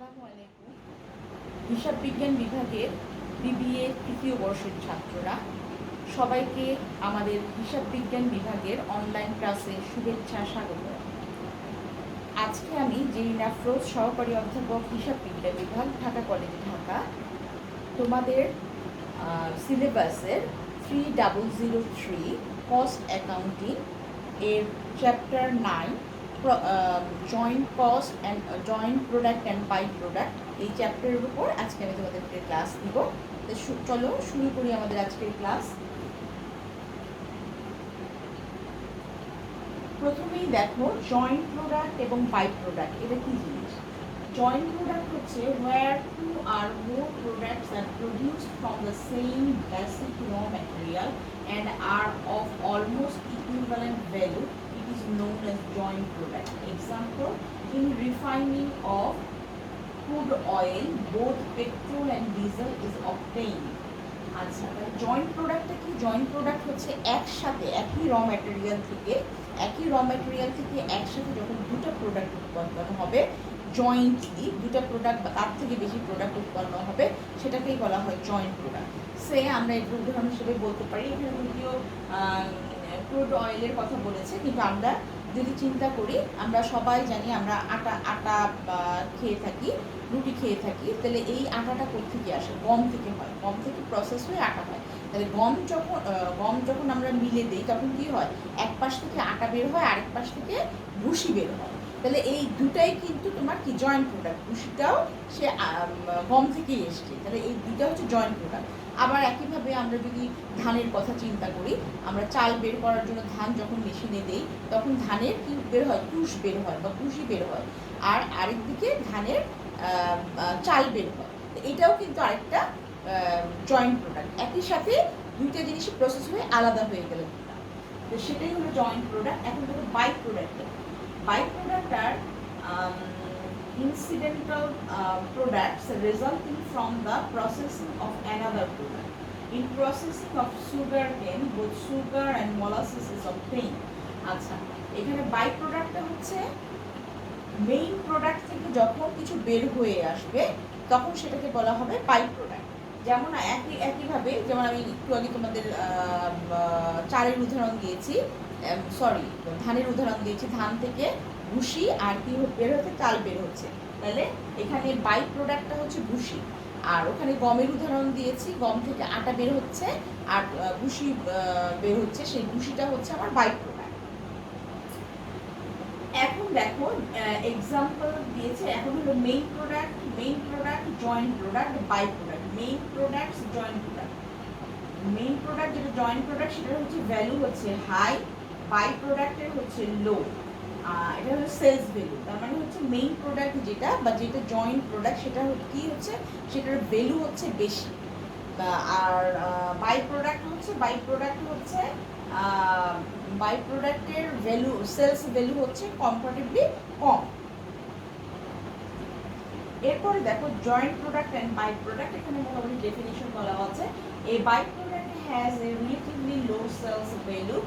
আসসালামু আলাইকুম। হিসাব বিজ্ঞান বিভাগের বিবিএ তৃতীয় বর্ষের ছাত্ররা সবাইকে আমাদের হিসাব বিজ্ঞান বিভাগের অনলাইন ক্লাসে শুভেচ্ছা স্বাগত। আজকে আমি জেরিনা আফরোজ, সহকারী অধ্যাপক, হিসাব বিজ্ঞান বিভাগ, ঢাকা কলেজ ঢাকা, তোমাদের সিলেবাসের 3003 কস্ট অ্যাকাউন্টিং এর chapter 9 joint cost and joint product and by product, এই চ্যাপ্টারের উপর আজকে আমি তোমাদেরকে ক্লাস দিব। তো চলো শুরু করি আমাদের আজকের ক্লাস। প্রথমেই দেখো জয়েন্ট প্রোডাক্ট এবং বাই প্রোডাক্ট এটা কি জিনিস। জয়েন্ট প্রোডাক্ট হচ্ছে where two or more products are produced from the same basic raw material and are of almost equivalent value. It is known as joint product. Example, in refining of crude oil, both petrol and diesel is obtained. আচ্ছা, joint প্রোডাক্টটা কি? Joint product হচ্ছে একসাথে একই র material থেকে একসাথে যখন দুটো প্রোডাক্ট উৎপন্ন হবে, জয়েন্টলি দুটো প্রোডাক্ট বা তার থেকে বেশি প্রোডাক্ট উৎপন্ন হবে, সেটাকেই বলা হয় জয়েন্ট প্রোডাক্ট। সে আমরা এর উদাহরণ হিসেবে বলতে পারি, এখানে যদিও ক্রুড অয়েলের কথা বলেছে, কিন্তু আমরা যদি চিন্তা করি, আমরা সবাই জানি আমরা আটা খেয়ে থাকি, রুটি খেয়ে থাকি, তাহলে এই আটাটা কোত্থেকে আসে? গম থেকে হয়, গম থেকে প্রসেস হয়ে আটা হয়। তাহলে গম যখন আমরা মিলে দিই তখন কি হয়? এক পাশ থেকে আটা বের হয়, আরেক পাশ থেকে ভুসি বের হয়। তাহলে এই দুটাই কিন্তু তোমার কি জয়েন্ট প্রোডাক্ট। ভুসিটাও সে গম থেকেই এসছে, তাহলে এই দুটা হচ্ছে জয়েন্ট প্রোডাক্ট। আবার একইভাবে আমরা যদি ধানের কথা চিন্তা করি, আমরা চাল বের করার জন্য ধান যখন মেশিনে দেই, তখন ধানের কি বের হয়? তুষ বের হয় বা ভুসি বের হয়, আর আরেকদিকে ধানের চাল বের হয়। এটাও কিন্তু আরেকটা জয়েন্ট প্রোডাক্ট। একই সাথে দুইটা জিনিসের প্রসেস হয়ে আলাদা হয়ে গেল, তো সেটাই হলো জয়েন্ট প্রোডাক্ট। এখন দেখো বাই প্রোডাক্ট। বাই প্রোডাক্ট আর incidental products resulting from the processing of another product. In processing of sugar cane, both sugar and molasses is obtained. আচ্ছা, এখানে বাই প্রোডাক্টটা হচ্ছে মেইন প্রোডাক্ট থেকে যখন কিছু বের হয়ে আসবে তখন সেটাকে বলা হবে বাই প্রোডাক্ট। যেমন একইভাবে, যেমন আমি একটু আগে তোমাদের চালের উদাহরণ দিয়েছি, ধানের উদাহরণ দিয়েছি, ধান থেকে ভুসি আর কি বের হচ্ছে? চাল বের হচ্ছে। তাহলে এখানে বাই প্রোডাক্টটা হচ্ছে ভুসি। আর ওখানে গমের উদাহরণ দিয়েছি, গম থেকে আটা বের হচ্ছে আর ভুসি বের হচ্ছে, সেই ভুসিটা হচ্ছে আমার বাই প্রোডাক্ট। এখন দেখো এক্সাম্পল দিয়েছে, এখন হলো main product, joint product, by product. Main product, joint product. Main product যেটা জয়েন্ট প্রোডাক্ট, সেটা হচ্ছে ভ্যালু হচ্ছে হাই, বাই প্রোডাক্টের হচ্ছে লো। এটা হলো সেলস ভ্যালু। তার মানে হচ্ছে মেইন প্রোডাক্ট যেটা বা যেটা জয়েন্ট প্রোডাক্ট, সেটা কি হচ্ছে? সেটার ভ্যালু হচ্ছে বেশি। আর বাই প্রোডাক্ট হচ্ছে বাই প্রোডাক্টের ভ্যালু, সেলস ভ্যালু হচ্ছে কম্পারেটিভলি কম। এরপরে দেখো joint product and by product. এখানে মোটামুটি ডেফিনিশন বলা আছে, a by product has a relatively low sales value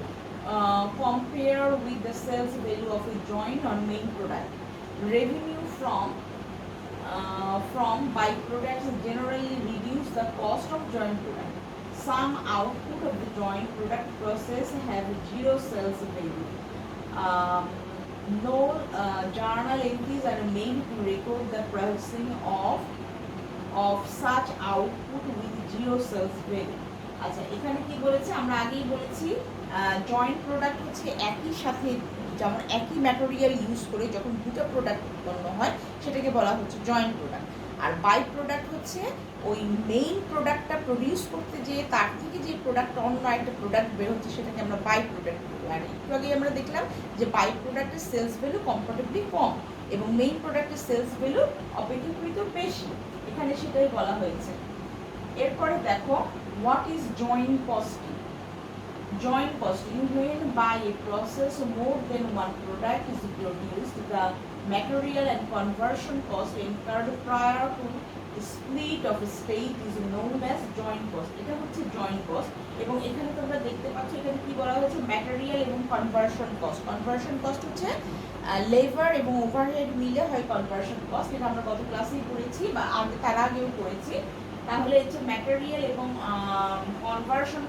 compared with the sales value of a joint or main product. Revenue from byproducts generally reduce the cost of joint product. Some output of the joint product process have zero sales value. No journal entries are made to record the processing of such output with zero sales value. আচ্ছা, এখানে কি বলেছে? আমরা আগেই বলেছি joint product হচ্ছে একই সাথে, যেমন একই ম্যাটেরিয়াল ইউজ করে যখন দুটো প্রোডাক্ট উৎপন্ন হয় সেটাকে বলা হচ্ছে জয়েন্ট প্রোডাক্ট। আর বাই প্রোডাক্ট হচ্ছে ওই মেইন প্রোডাক্টটা প্রডিউস করতে যেয়ে তার থেকে যে প্রোডাক্ট অন্য একটা প্রোডাক্ট বের হচ্ছে সেটাকে আমরা বাই প্রোডাক্ট বলি। আর একটু আগেই আমরা দেখলাম যে বাই প্রোডাক্টের সেলস ভ্যালু কম্পারেটিভলি কম এবং মেইন প্রোডাক্টের সেলস ভ্যালু অপেক্ষাকৃত বেশি, এখানে সেটাই বলা হয়েছে। এরপরে দেখো what is joint costing. Joint costing, when by a process more than one product is produced, the material and conversion cost incurred prior to split of state is known as joint cost. এটা হচ্ছে joint cost এবং এখানে তোমরা দেখতে পাচ্ছ এখানে কি বলা হয়েছে? ম্যাটেরিয়াল এবং কনভার্সন কস্ট। কনভার্সন কস্ট হচ্ছে লেবার এবং ওভারহেড মিলে হয় কনভার্সন কস্ট, এটা আমরা গত ক্লাসেই পড়েছি বা তার আগেও পড়েছি। তাহলে হচ্ছে ম্যাটেরিয়াল এবং কনভার্সন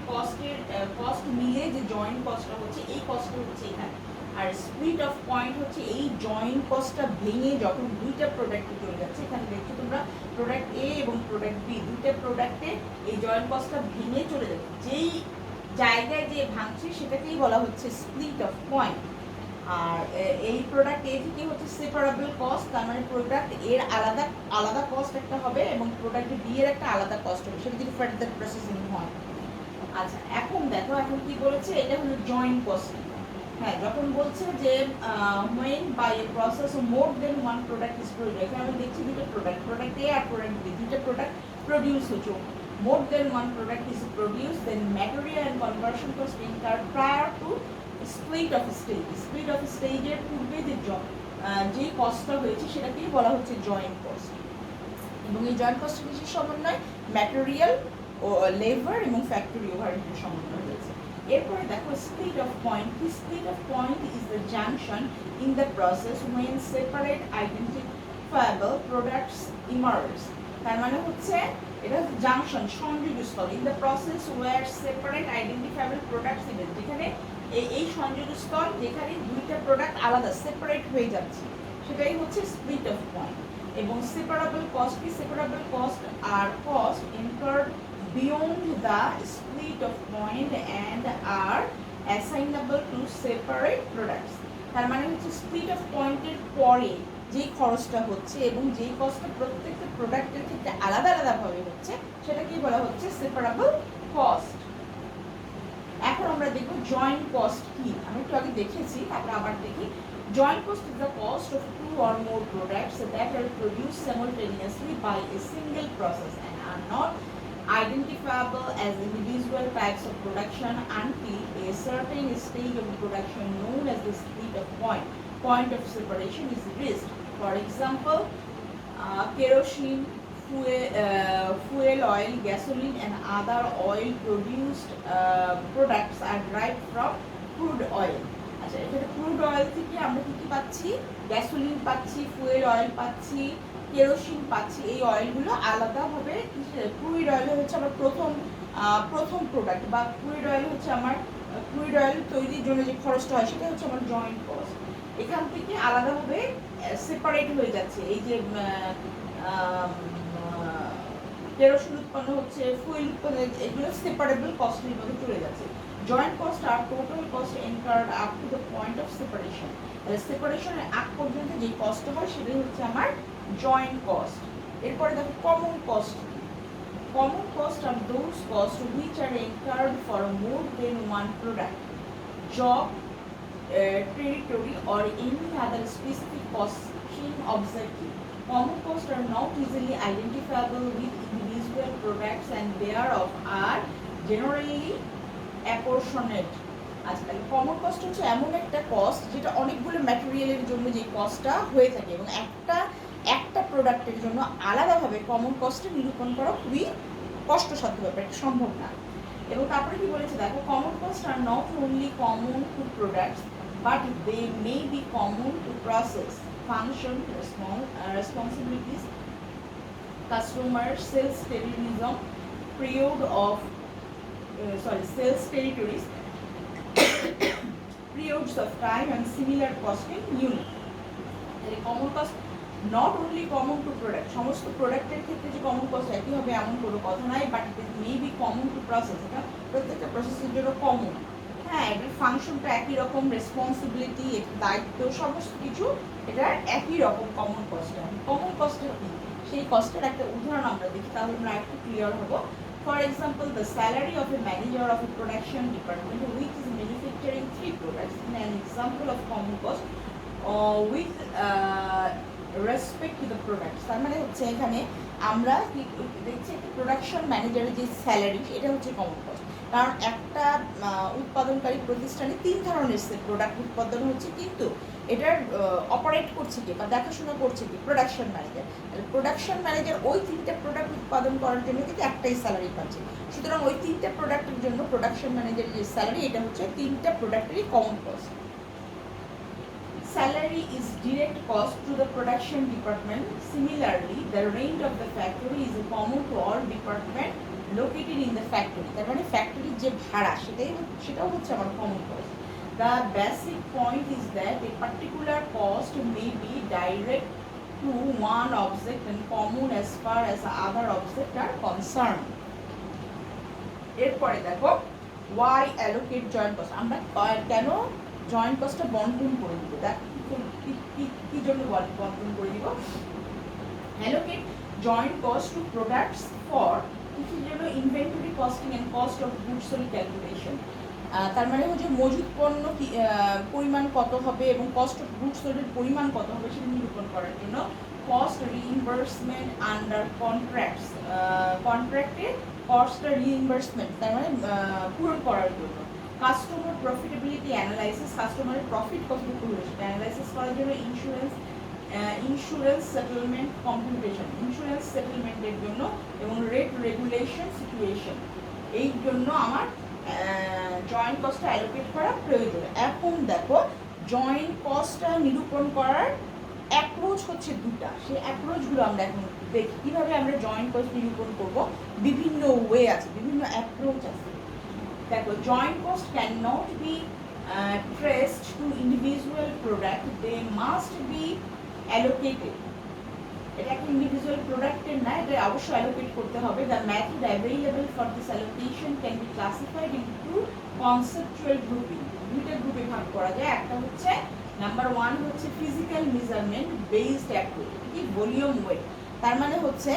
কস্ট মিলে যে জয়েন্ট কস্টটা হচ্ছে এই কস্টটা হচ্ছে এখানে। আর স্প্লিট অফ পয়েন্ট হচ্ছে এই জয়েন্ট কস্টটা ভেঙে যখন দুইটা প্রোডাক্টে চলে যাচ্ছে, এখানে দেখছো তোমরা প্রোডাক্ট এ এবং প্রোডাক্ট বি দুইটা প্রোডাক্টে এই জয়েন্ট কস্টটা ভেঙে চলে যাচ্ছে, যেই জায়গায় যে ভাঙছে সেটাকেই বলা হচ্ছে স্প্লিট অফ পয়েন্ট। আর এই প্রোডাক্ট এ থেকে হচ্ছে সেপারেবল কস্ট, তার মানে প্রোডাক্ট এর আলাদা আলাদা কস্ট একটা হবে এবং প্রোডাক্ট বি এর একটা আলাদা কস্ট হবে, সেটা যদি ফার্দার প্রসেসিং হয়। আচ্ছা এখন দেখো, এখন কি বলেছে, এটা হলো জয়েন্ট কস্টিং। হ্যাঁ, যখন বলছে যে when by a process of more than one product is produced, এখানে আমি দেখছি দুটো প্রোডাক্ট এ আর প্রোডাক্ট বি, দুটো প্রোডাক্ট প্রডিউস হচ্ছে, more than one product is produced, then material and conversion cost incurred prior to split of stage এর পূর্বে যে কস্টটা হয়েছে সেটাকেই বলা হচ্ছে জয়েন্ট কস্ট। এবং এই জয়েন্ট কস্টের বিশেষ সমন্বয় ম্যাটেরিয়াল ও লেবার এবং ফ্যাক্টরি ওভারহেডের সমন্বয় হয়েছে। এরপরে দেখো split off point. Split off point is the junction in the process when separate identifiable products emerge। তার মানে হচ্ছে এটা জাংশন, সংযোগস্থল, in the process where separate identifiable products emerge, যেখানে এই সংযোগস্থল যেখানে দুইটা প্রোডাক্ট আলাদা সেপারেট হয়ে যাচ্ছে, সেটাই হচ্ছে স্প্লিট অফ পয়েন্ট। এবং সেপারেবল কস্ট কি? Separable cost are cost incurred beyond the split off point and are assignable to separate products. তার মানে হচ্ছে স্প্লিট অফ পয়েন্টের পরে যেই খরচটা হচ্ছে এবং যেই কস্টটা প্রত্যেকটা প্রোডাক্টের ক্ষেত্রে আলাদা আলাদাভাবে হচ্ছে, সেটাকেই বলা হচ্ছে সেপারেবল কস্ট। এখন আমরা দেখব জয়েন্ট কস্ট কি। আমি একটু আগে দেখেছি, তারপর আবার দেখি। Joint cost is the cost of two or more products that are produced simultaneously by a single process and are not identifiable as individual types of production until a certain stage of production known as the split of point of separation is reached. For example, kerosene, fuel oil, gasoline and other oil produced products are derived from crude oil. আচ্ছা, এখানে crude oil থেকে আমরা কি পাচ্ছি? Gasoline পাচ্ছি, fuel oil পাচ্ছি, kerosene পাচ্ছি। এই অয়েলগুলো আলাদাভাবে, ক্রুড অয়েল হচ্ছে আমার প্রথম প্রোডাক্ট, বা ক্রুড অয়েল হচ্ছে আমার ক্রুড অয়েল তৈরির জন্য যে খরচটা হয় সেটা হচ্ছে আমার জয়েন্ট কস্ট। এখান থেকে আলাদাভাবে সেপারেট হয়ে যাচ্ছে, এই যে কেরোসিন উৎপন্ন হচ্ছে, ফুয়েল উৎপন্ন, এগুলো সেপারেবল কস্টের মধ্যে চলে যাচ্ছে। Joint cost are total cost incurred up to the point of separation. সেপারেশনের আগ পর্যন্ত যে কস্ট হয় সেটাই হচ্ছে আমার জয়েন্ট কস্ট। এরপরে দেখো common cost. Common cost are those cost which are incurred for more than one product, job, territory or any other specific costing objective. Common costs are not easily identifiable with individual products and thereof are generally apportionate. আজকাল common cost হচ্ছে এমন একটা cost যেটা অনেকগুলো ম্যাটেরিয়ালের জন্য যে কস্টটা হয়ে থাকে, এবং একটা প্রোডাক্টের জন্য আলাদাভাবে কমন কস্টে নিরূপণ করা খুবই কষ্টসাধ্য ব্যাপার, এটা সম্ভব না। এবং তারপরে কি বলেছে দেখো, common cost are not only common to products but they may be common to process, function, responsibilities, customer, sales terrorism, sales territories, periods of time and similar costing unit. Common cost not only common to product, সমস্ত প্রোডাক্টের ক্ষেত্রে যে common cost একই হবে এমন কোনো কথা নাই, but it may be common to process, এটা প্রত্যেকটা প্রসেসের জন্য কমন। হ্যাঁ, এটার ফাংশনটা একই রকম, রেসপন্সিবিলিটি, দায়িত্ব, সমস্ত কিছু এটার একই রকম কমন কস্টটা। কমন কস্টের কি, সেই কস্টের একটা উদাহরণ আমরা দেখি, তাহলে আমরা একটু ক্লিয়ার হব। For example, the salary of a manager of A production department which is manufacturing 3 products in an example of common cost with respect to the products. তার মানে হচ্ছে এখানে আমরা কি দেখছি, একটা প্রোডাকশন ম্যানেজারের যে স্যালারি, এটা হচ্ছে কমন কস্ট। কারণ একটা উৎপাদনকারী প্রতিষ্ঠানে 3 ধরনের প্রোডাক্ট উৎপাদন হচ্ছে, কিন্তু এটার অপারেট করছে কি বা দেখাশোনা করছে কি? Production manager. প্রোডাকশন ম্যানেজার ওই 3টে প্রোডাক্ট উৎপাদন করার জন্য কিন্তু একটাই স্যালারি পাচ্ছে, সুতরাং ওই 3টে প্রোডাক্টের জন্য প্রোডাকশন ম্যানেজারের যে স্যালারি, এটা হচ্ছে 3টা প্রোডাক্টেরই common cost. salary is direct cost to the production department. Similarly, the rent of the factory is common to all department located in the factory. তার মানে ফ্যাক্টরির যে ভাড়া সেটাও হচ্ছে আমার common cost. The basic point is that a particular cost may be direct to one object and common as far as other objects are concerned. এরপরে দেখো why allocate joint cost. আমরা কেন জয়েন্ট কস্টটা বন্টন করে দিব, দেখ কি জন্য বন্টন করে দিব। allocate joint cost to products for কিসের জন্য, inventory costing and cost of goods sold calculation. তার মানে হচ্ছে মজুত পণ্য পরিমাণ কত হবে এবং কস্ট অফ গুডস সোল্ডের পরিমাণ কত হবে সেটা নিরূপণ করার জন্য। কস্ট রিইম্বার্সমেন্ট আন্ডার কন্ট্রাক্টস, কন্ট্রাক্টে কস্টটা রিইম্বার্সমেন্ট তার মানে পূরণ করার জন্য। কাস্টমার প্রফিটেবিলিটি অ্যানালাইসিস, কাস্টমারের প্রফিট কতটুকু হলো সেটা অ্যানালাইসিস করার জন্য। ইন্স্যুরেন্স সেটেলমেন্ট কম্পিউটেশন, ইন্স্যুরেন্স সেটেলমেন্টের জন্য এবং রেট রেগুলেশন সিচুয়েশন, এই জন্য আমার জয়েন্ট কস্টটা অ্যালোকেট করা প্রয়োজন। এখন দেখো জয়েন্ট কস্টটা নিরূপণ করার অ্যাপ্রোচ হচ্ছে দুটা, সেই অ্যাপ্রোচগুলো আমরা এখন দেখি কীভাবে আমরা জয়েন্ট কস্ট নিরূপণ করব। বিভিন্ন ওয়ে আছে, বিভিন্ন অ্যাপ্রোচ আছে। দেখো joint cost can not be traced to individual product, they must be allocated. এটা একটা ইন্ডিভিজুয়াল প্রোডাক্টের না, এটা অবশ্যই অ্যালোকেট করতে হবে। The method available for this allocation can be classified into conceptual grouping. দুইটা গ্রুপে ভাগ করা যায়। একটা হচ্ছে নাম্বার 1 হচ্ছে ফিজিক্যাল মেজারমেন্ট বেসড অ্যাপ্রোচ, কি ভলিউম ওয়েট, তার মানে হচ্ছে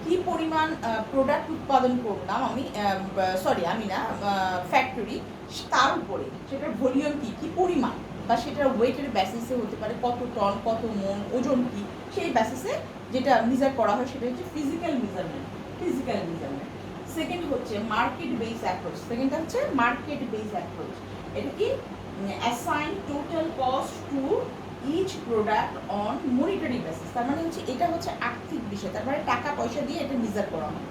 কি পরিমাণ প্রোডাক্ট উৎপাদন করলাম আমি না ফ্যাক্টরি, তার উপরে সেটার ভলিউম কি পরিমাণ বা সেটার ওয়েটের বেসিসে হতে পারে, কত টন কত মন ওজন কি, সেই বেসিসে যেটা মেজার করা হয় সেটা হচ্ছে ফিজিক্যাল মেজারমেন্ট। সেকেন্ড হচ্ছে মার্কেট বেস অ্যাপ্রোচ, সেকেন্ডটা হচ্ছে মার্কেট বেস অ্যাপ্রোচ। এটা কি assign total cost to each product on monetary basis, তার মানে হচ্ছে এটা হচ্ছে আর্থিক বিষয়, তার মানে টাকা পয়সা দিয়ে এটা মেজার করা হয়।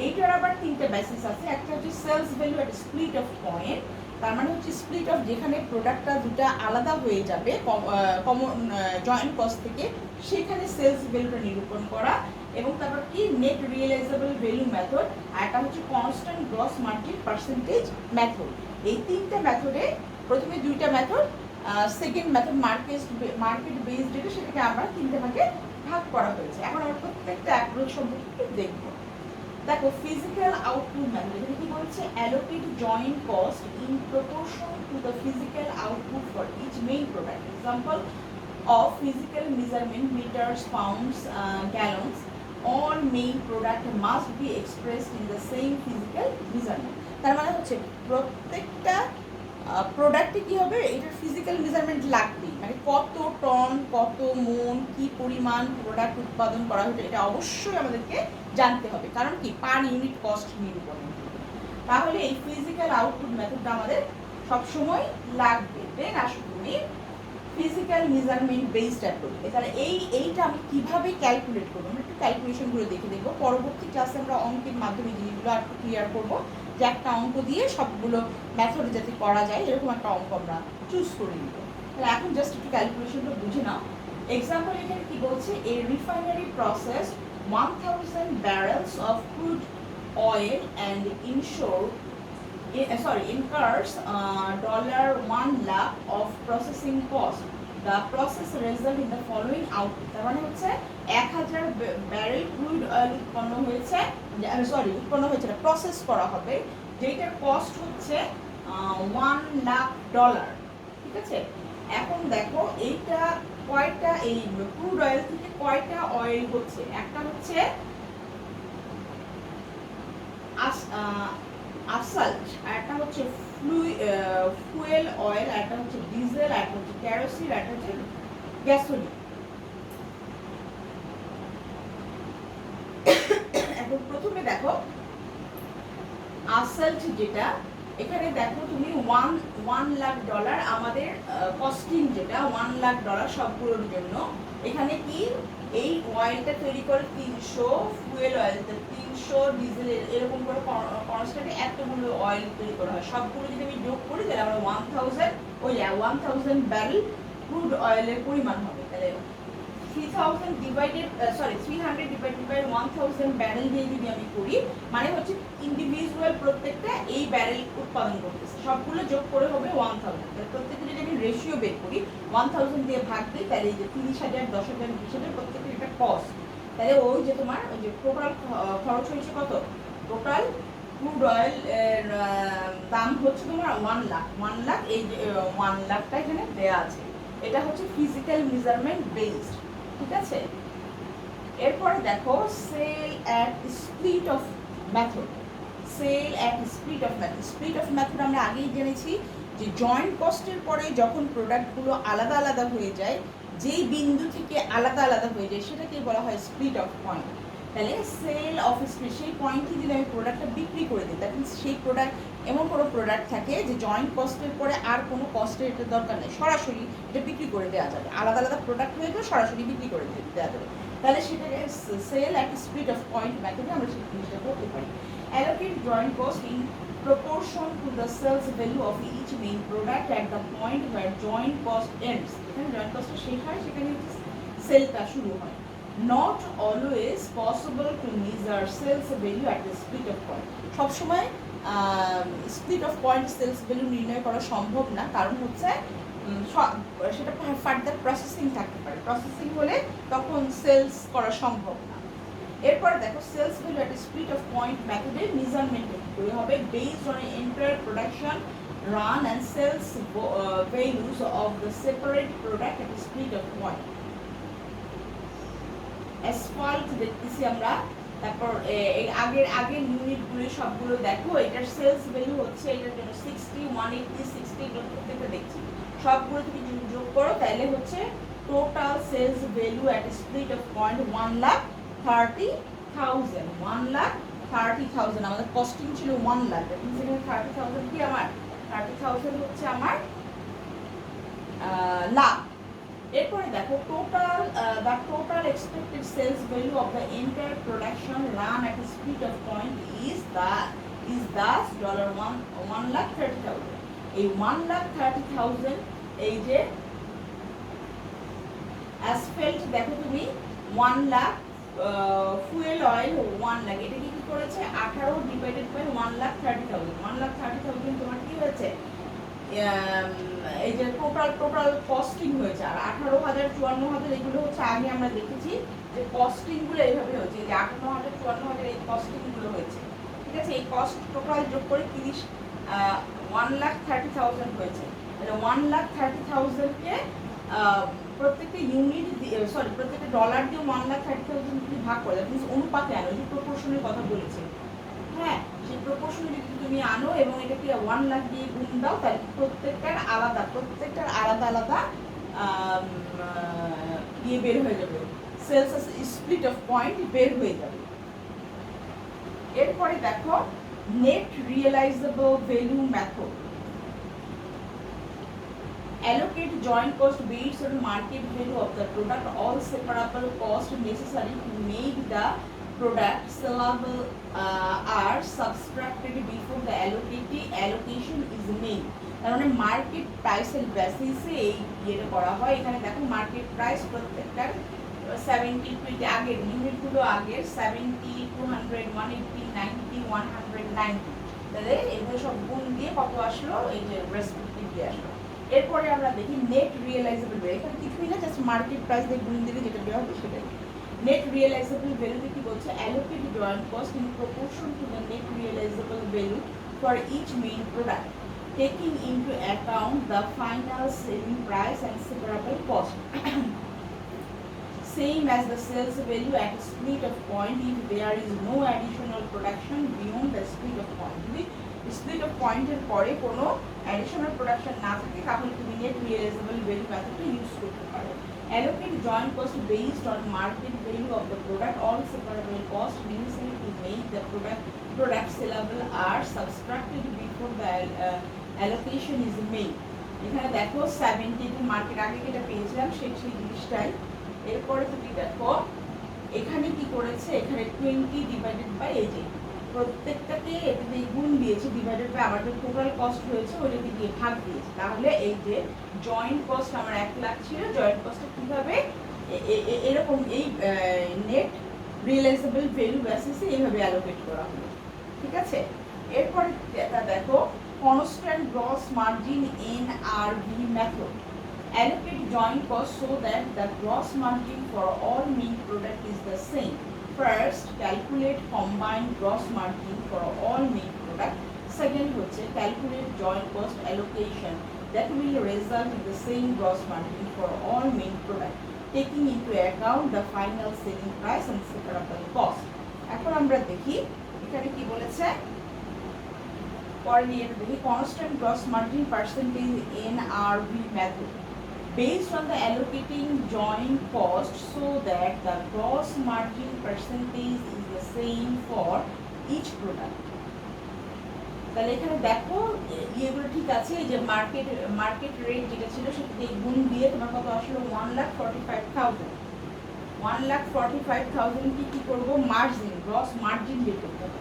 এইটার আবার তিনটে বেসিস আছে। একটা হচ্ছে সেলস ভ্যালু, একটা স্প্লিট অফ পয়েন্ট, তার মানে হচ্ছে স্প্লিট অফ যেখানে প্রোডাক্টটা দুটা আলাদা হয়ে যাবে কমন জয়েন্ট কস্ট থেকে, সেখানে সেলস ভ্যালুটা নিরূপণ করা। এবং তারপর কি নেট রিয়েলাইজেবল ভ্যালু মেথড, আর একটা হচ্ছে constant gross margin percentage method. এই তিনটা মেথডে প্রথমে দুইটা method, second method market based, যেটা সেটাকে আমরা তিনটে ভাগে ভাগ করা হয়েছে। এখন আমরা প্রত্যেকটা অ্যাপ্রোচ সম্পর্কে দেখব। দেখো ফিজিক্যাল আউটপুট মেথড, এখানে কি বলছে allocate joint cost in proportion to the physical output for each main product. Example of physical measurement metres, pounds, gallons, all main product must be expressed in the same physical measurement। তার মানে হচ্ছে প্রত্যেকটা প্রোডাক্টে কি হবে, এটার physical measurement লাগবে, মানে কত টন কত মন কি পরিমাণ প্রোডাক্ট উৎপাদন করা হচ্ছে এটা অবশ্যই আমাদেরকে জানতে হবে, কারণ কি পার ইউনিট কস্ট নিরূপণ। তাহলে এই ফিজিক্যাল আউটপুট মেথডটা আমাদের সবসময় লাগবে। দেন আসো তুমি ফিজিক্যাল মেজারমেন্ট বেসড অ্যাপ্রোচ। তাহলে এইটা আমি কীভাবে ক্যালকুলেট করবো, আমরা একটু ক্যালকুলেশনগুলো দেখে দেখবো। পরবর্তী ক্লাসে আমরা অঙ্কের মাধ্যমে জিনিসগুলো আর একটু ক্লিয়ার করবো, যে একটা অঙ্ক দিয়ে সবগুলো মেথড যাতে করা যায় এরকম একটা অঙ্ক আমরা চুজ করে নিব। তাহলে এখন জাস্ট একটু ক্যালকুলেশনটা বুঝে নাও। এক্সাম্পল এখানে কি বলছে, এ refinery process 1000 barrels of crude oil and incurs $1 lakh of processing cost. The process result in the following output. তার মানে হচ্ছে 1000 ব্যারেল ক্রুড অয়েল উৎপন্ন হয়েছে না, প্রসেস করা হবে, যেটার কস্ট হচ্ছে $1 লাখ। ঠিক আছে, এখন দেখো এইটা কয়টা, এই ক্রুড অয়েল থেকে কয়টা অয়েল হচ্ছে, একটা হচ্ছে আসাল্ট, আর একটা হচ্ছে ফুয়েল অয়েল, আর একটা হচ্ছে ডিজেল, আর একটা হচ্ছে কেরোসিন, আর একটা হচ্ছে গ্যাসোলিন। এখন প্রথমে দেখো আসাল্ট যেটা, এখানে দেখো তুমি $1 লাখ আমাদের কস্টিং যেটা $1 লাখ সবগুলোর জন্য। এখানে কি এই অয়েলটা তৈরি করে 300 ফুয়েল অয়েল, 300 ডিজেল, এরকম করে কনস্ট্যান্টলি এতগুলো অয়েল তৈরি করা হয়। সবগুলো যদি আমি যোগ করি তাহলে আমরা 1000 ব্যারেল ক্রুড অয়েলের পরিমাণ হবে। তাহলে 300 ডিভাইডেড বাই 1000 ব্যারেল দিয়ে যদি আমি করি, মানে হচ্ছে ইন্ডিভিজুয়াল প্রত্যেকটা এই ব্যারেল উৎপাদন করতেছে, সবগুলো যোগ করে হবে 1000। প্রত্যেকটা যদি আমি রেশিও বের করি 1000 দিয়ে ভাগ দিই, তাহলে এই যে 30,000, 10,000, 20,000 প্রত্যেকটা একটা কস্ট। তাহলে ওই যে তোমার ওই যে টোটাল খরচ হয়েছে কত, টোটাল ক্রুড অয়েল এর দাম হচ্ছে তোমার 1 লাখ। 1 লাখ, এই যে 1 লাখটা এখানে দেয়া আছে। এটা হচ্ছে ফিজিক্যাল মেজারমেন্ট বেসড, ঠিক আছে। এরপরে দেখো sell at split off method. Sell at split off method. Split off method আমরা আগেই জেনেছি যে জয়েন্ট কস্টের পরে যখন প্রোডাক্টগুলো আলাদা আলাদা হয়ে যায়, যেই বিন্দু থেকে আলাদা আলাদা হয়ে যায় সেটাকে বলা হয় স্প্লিট অফ পয়েন্ট। তাহলে সেল অফ স্প্লিট, সেই পয়েন্টে যদি আমি প্রোডাক্টটা বিক্রি করে দিই, দ্যাট মিনস সেই প্রোডাক্ট, এমন কোনো প্রোডাক্ট থাকে যে জয়েন্ট কস্টের পরে আর কোনো কস্টের এটা দরকার নেই, সরাসরি এটা বিক্রি করে দেওয়া যাবে, আলাদা আলাদা প্রোডাক্ট হয়ে গেলে সরাসরি বিক্রি করে দেওয়া যাবে, তাহলে সেটাকে sell at split off point মেথডে আমরা সেই জিনিসটা করতে পারি। Allocate joint cost in proportion to the sales value of each main product at the point where joint cost ends. এখানে জয়েন্ট কস্টটা শেষ হয়, সেখানে সেলটা শুরু হয়। Not always possible to measure sales value at the split of point. সবসময় split off point sales value নির্ণয় করা সম্ভব না, কারণ হচ্ছে সেটা ফার্দার প্রসেসিং থাকতে পারে, প্রসেসিং হলে তখন সেলস করা সম্ভব না। এরপরে দেখো sales value at split off point মেথডে মেজারমেন্ট করে হবে based on entire production run and sales values of the separate product at split off point. অ্যাসফল্ট দেখতেছি আমরা, তারপর আগের ইউনিটগুলো সবগুলো দেখো, এটার সেলস ভ্যালু হচ্ছে এটার জন্য 60, 180, 60 এগুলো প্রত্যেকটা দেখছি, সবগুলো তুমি যোগ করো তাহলে হচ্ছে total sales value at split off point 1,30,000। 1,30,000 আমাদের কস্টিং ছিল 1 লাখ, এখানে 30,000 কি আমার 30,000 হচ্ছে আমার লাভ। এরপরে দেখো total the total expected sales value of the entire production run at split off point is thus $1,30,000। এই 1,30,000 এই যে অ্যাসফল্ট দেখো তুমি 1 লাখ, ফুয়েল অয়েল 1 লাখ, এটা কি করেছে 18 ডিভাইডেড বাই 1,30,000। 1,30,000 তোমার কি হয়েছে এই যে টোটাল কস্টিং হয়েছে। আর 18,000, 54,000 এগুলো হচ্ছে আগে আমরা দেখেছি যে কস্টিং গুলো এইভাবে হয়েছে, যে 18,000, 54,000 এই কস্টিং গুলো হয়েছে, ঠিক আছে। এই কস্ট টোটাল যোগ করে 1,30,000 হয়েছে। তাহলে 1,30,000 কে প্রত্যেকটা ইউনিট প্রত্যেকটা ডলার দিয়ে 1,30,000 যদি ভাগ করে দ্যাট মিনস অনুপাতে আনো, যে প্রপোর্শনের কথা বলেছে, হ্যাঁ সেই প্রপোর্শন যদি তুমি আনো এবং এটাকে 1 লাখ দিয়ে গুণ দাও, তাহলে প্রত্যেকটার আলাদা আলাদা ইয়ে বের হয়ে যাবে, সেলস স্প্লিট অফ পয়েন্ট বের হয়ে যাবে। এরপরে দেখো net realisable value method. Allocate joint cost based on market value of the product. All separable costs necessary to make the product sellable are subtracted before the allocation is made. তার মানে market প্রাইসের বেসিসে এই ইয়েটা করা হয়। এখানে দেখো মার্কেট প্রাইস প্রত্যেকটার 70, 20 আগের ইউনিটগুলো আগের 70, 200, 180, 90, 190, তাহলে এগুলো সব গুণ দিয়ে কত আসলো, এই যে রেসপেক্টিভলি আসলো। এরপরে আমরা দেখি নেট রিয়েলাইজেবল ভ্যালু। এখানে কিছুই না, জাস্ট মার্কেট প্রাইস দিয়ে গুণ দিলে যেটা বের হবে সেটাই। নেট রিয়েলাইজেবল ভ্যালুতে কি বলছে, allocate joint cost in proportion to the net realisable value for each main product, taking into account the final selling price and separable cost, same as the sales value at a split of point if there is no additional production beyond the split of point. যদি split off পয়েন্টের পরে কোনো additional production না থাকে তাহলে তুমি net realisable value মেথডটা use করতে পারো। Allocate joint cost based on market value of the product, all separable cost necessary to make the product sellable are subtracted before the allocation is made. এখানে দেখো 70 market আগে যেটা পেয়েছিলাম সেই জিনিসটাই এরপরে তুমি দেখো এখানে কি করেছে, এখানে 20 ডিভাইডেড বাই এই যে প্রত্যেকটাকে এটাতে গুণ দিয়েছে, ডিভাইডেড বাই আমার যে টোটাল কস্ট হয়েছে ওইটাকে দিয়ে ভাগ দিয়েছে। তাহলে এই যে জয়েন্ট কস্ট আমার 1 লাখ ছিল, জয়েন্ট কস্টটা কিভাবে এরকম এই নেট রিয়েলাইজেবল ভ্যালু বেসিসে এইভাবে অ্যালোকেট করা হলো। ঠিক আছে, এরপরে এটা দেখো constant gross margin NRV method allocate joint cost so that the gross margin for all main product is the same. First, calculate combined gross margin for all main product. Second হচ্ছে calculate joint cost allocation that will result in the same gross margin for all main product, taking into account the final selling price and separable cost. এখন আমরা দেখি এখানে কি বলেছে, পরে নিয়ে দেখি constant gross margin percentage NRV method based on the allocating joint cost so that the gross margin percentage is the same for each product. তাহলে এখানে দেখো এগুলো ঠিক আছে, এই যে মার্কেট রেট যেটা ছিল সেটা দিয়ে গুণ দিয়ে তোমার কত আসলো 1,45,000। 1,45,000 কি করবো, মার্জিন গ্রস মার্জিন বের করতে হবে।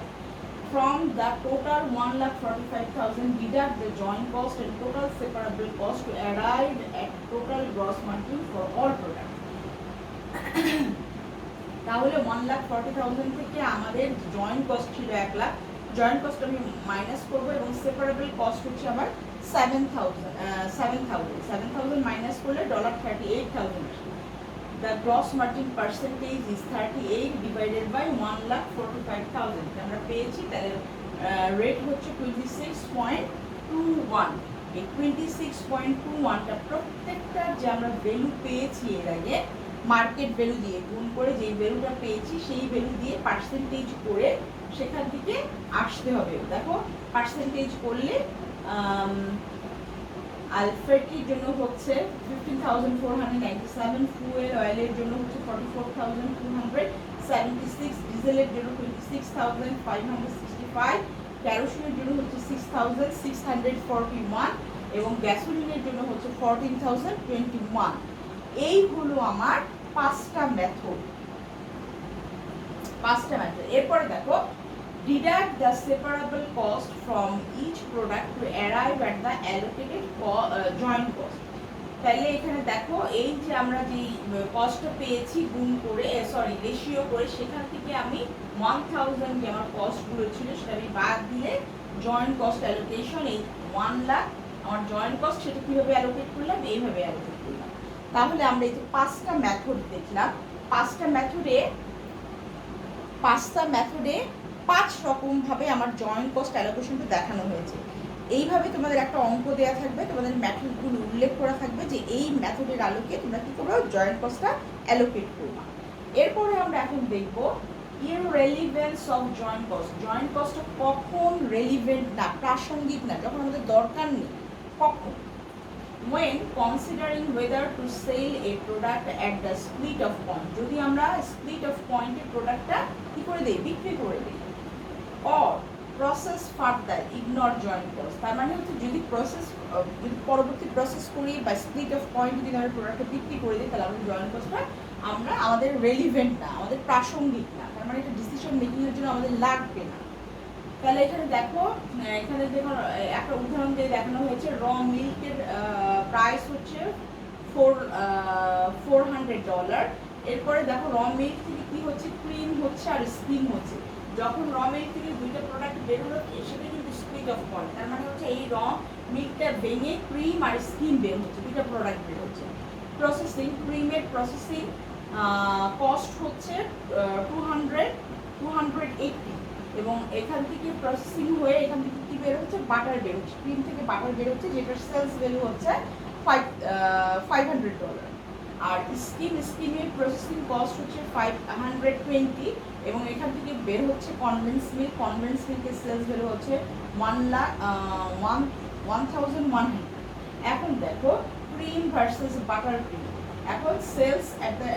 From the total 1,45,000 deduct the joint cost and total separable cost to arrive at total gross margin for all products. তাহলে 1,40,000 থেকে আমাদের জয়েন্ট কস্ট ছিল 1 লাখ, জয়েন্ট কস্ট আমি মাইনাস করবো এবং সেপারেবল কস্ট হচ্ছে আমার 7,000 মাইনাস করলে $38,000 আসবে। The gross margin percentage is 38 divided by 1,45,000 আমরা পেয়েছি। তাহলে রেট হচ্ছে 26.21। এই 26.21টা প্রত্যেকটা যে আমরা ভ্যালু পেয়েছি এর আগে মার্কেট ভ্যালু দিয়ে গুণ করে যেই ভ্যালুটা পেয়েছি সেই ভ্যালু দিয়ে পার্সেন্টেজ করে সেখান থেকে আসতে হবে। দেখো পার্সেন্টেজ করলে আলফাটির জন্য হচ্ছে 15,497, ফুয়েল অয়েলের জন্য হচ্ছে 44,276, ডিজেলের জন্য 26,565, ক্যারোসিনের জন্য হচ্ছে 6,641 এবং গ্যাসোলিনের জন্য হচ্ছে 14,021। এই হলো আমার পাঁচটা মেথড। এরপরে দেখো deduct the separable cost from each product to arrive at the allocated joint cost. তাহলে এখানে দেখো এই যে আমরা যে কস্টটা পেয়েছি গুণ করে রেশিও করে সেখান থেকে আমি 1,000 যে আমার কস্টগুলো ছিল সেটা আমি বাদ দিয়ে জয়েন্ট কস্ট অ্যালোকেশন এই 1 লাখ আমার জয়েন্ট কস্ট সেটা কীভাবে অ্যালোকেট করলাম, এইভাবে অ্যালোকেট করলাম। তাহলে আমরা এই যে পাঁচটা মেথড দেখলাম, পাঁচটা মেথডে 5 রকমভাবে আমার জয়েন্ট কস্ট অ্যালোকেশনটা দেখানো হয়েছে। এইভাবে তোমাদের একটা অঙ্ক দেওয়া থাকবে, তোমাদের মেথডগুলো উল্লেখ করা থাকবে যে এই মেথডের আলোকে তোমরা কী করবে, জয়েন্ট কস্টটা অ্যালোকেট করবে। এরপরে আমরা এখন দেখব ইররেলিভেন্স অফ জয়েন্ট কস্ট। জয়েন্ট কস্টটা কখন রেলিভেন্ট না, প্রাসঙ্গিক না, যখন আমাদের দরকার নেই, কখন? when considering whether to sell a product at the split of point, যদি আমরা split of point এর প্রোডাক্টটা কি করে দেই, বিক্রি করে দিই। or process further ignore joint cost, তার মানে হচ্ছে যদি পরবর্তী প্রসেস করি বা স্প্লিট অফ পয়েন্ট যদি আমরা প্রোডাক্টটা বিক্রি করে দিই তাহলে আমাদের জয়েন্ট কস্টটা আমাদের রেলিভেন্ট না, আমাদের প্রাসঙ্গিক না, তার মানে এটা ডিসিশন মেকিংয়ের জন্য আমাদের লাগবে না। তাহলে এখানে দেখো, এখানে দেখো একটা উদাহরণ দিয়ে দেখানো হয়েছে র মিল্কের প্রাইস হচ্ছে $400। এরপরে দেখো র মিল্ক থেকে কি হচ্ছে, ক্রিম হচ্ছে আর স্কিম হচ্ছে। যখন র মিল্ক থেকে দুইটা প্রোডাক্ট বের হলো সেটা কিন্তু স্প্লিট অফ পয়েন্ট, তার মানে হচ্ছে এই র মিল্কটা ভেঙে ক্রিম আর স্কিম বের হচ্ছে, দুইটা প্রোডাক্ট বের হচ্ছে। প্রসেসিং, ক্রিমের প্রসেসিং কস্ট হচ্ছে 280 এবং এখান থেকে প্রসেসিং হয়ে এখান থেকে কি বের হচ্ছে, বাটার বের হচ্ছে, ক্রিম থেকে বাটার বের হচ্ছে যেটার সেলস ভ্যালু হচ্ছে $500। আর স্কিমের প্রসেসিং কস্ট হচ্ছে 520 এবং এখান থেকে বের হচ্ছে কনডেন্স মিল্কের সেলস ভ্যালু হচ্ছে 1,100। এখন দেখো ক্রিম ভার্সেস বাটার ক্রিম, এখন sales at the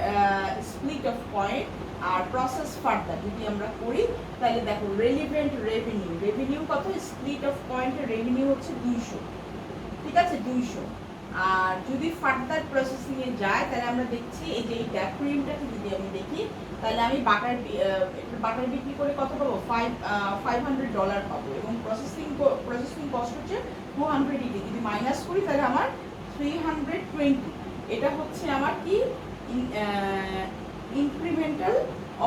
split off point আর প্রসেস ফার্দার যদি আমরা করি তাহলে দেখো রেলিভেন্ট রেভিনিউ কত, স্প্লিট অফ পয়েন্টের রেভিনিউ হচ্ছে 200, ঠিক আছে 200। আর যদি ফার্দার প্রসেসিংয়ে যায় তাহলে আমরা দেখছি এই যে এই ড্যাক ক্রিমটাকে যদি আমি দেখি তাহলে আমি বাটার বিক্রি করে কত পাবো $500 পাবো এবং প্রসেসিং কস্ট হচ্ছে 280 যদি মাইনাস করি তাহলে আমার 320 এটা হচ্ছে আমার কি ইনক্রিমেন্টাল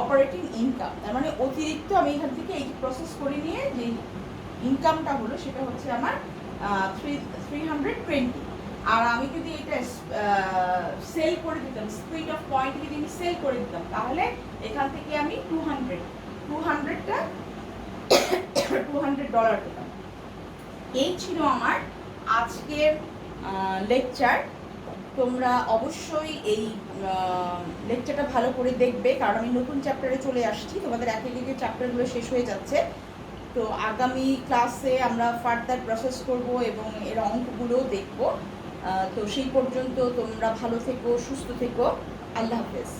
অপারেটিং ইনকাম তার মানে অতিরিক্ত আমি এখান থেকে এই প্রসেস করে নিয়ে যে ইনকামটা হলো সেটা হচ্ছে আমার 320 আর আমি যদি এটা সেল করে দিতাম স্পিড অফ পয়েন্ট যদি আমি সেল করে দিতাম তাহলে এখান থেকে আমি 200টা $200 পেতাম। এই ছিল আমার আজকের লেকচার। তোমরা অবশ্যই এই লেকচারটা ভালো করে দেখবে কারণ আমি নতুন চ্যাপ্টারে চলে আসছি, তোমাদের একে একে চ্যাপ্টারগুলো শেষ হয়ে যাচ্ছে। তো আগামী ক্লাসে আমরা ফার্দার প্রসেস করব এবং এর অঙ্কগুলোও দেখব। তো সেই পর্যন্ত তোমরা ভালো থেকো, সুস্থ থেকো। আল্লাহ হাফেজ।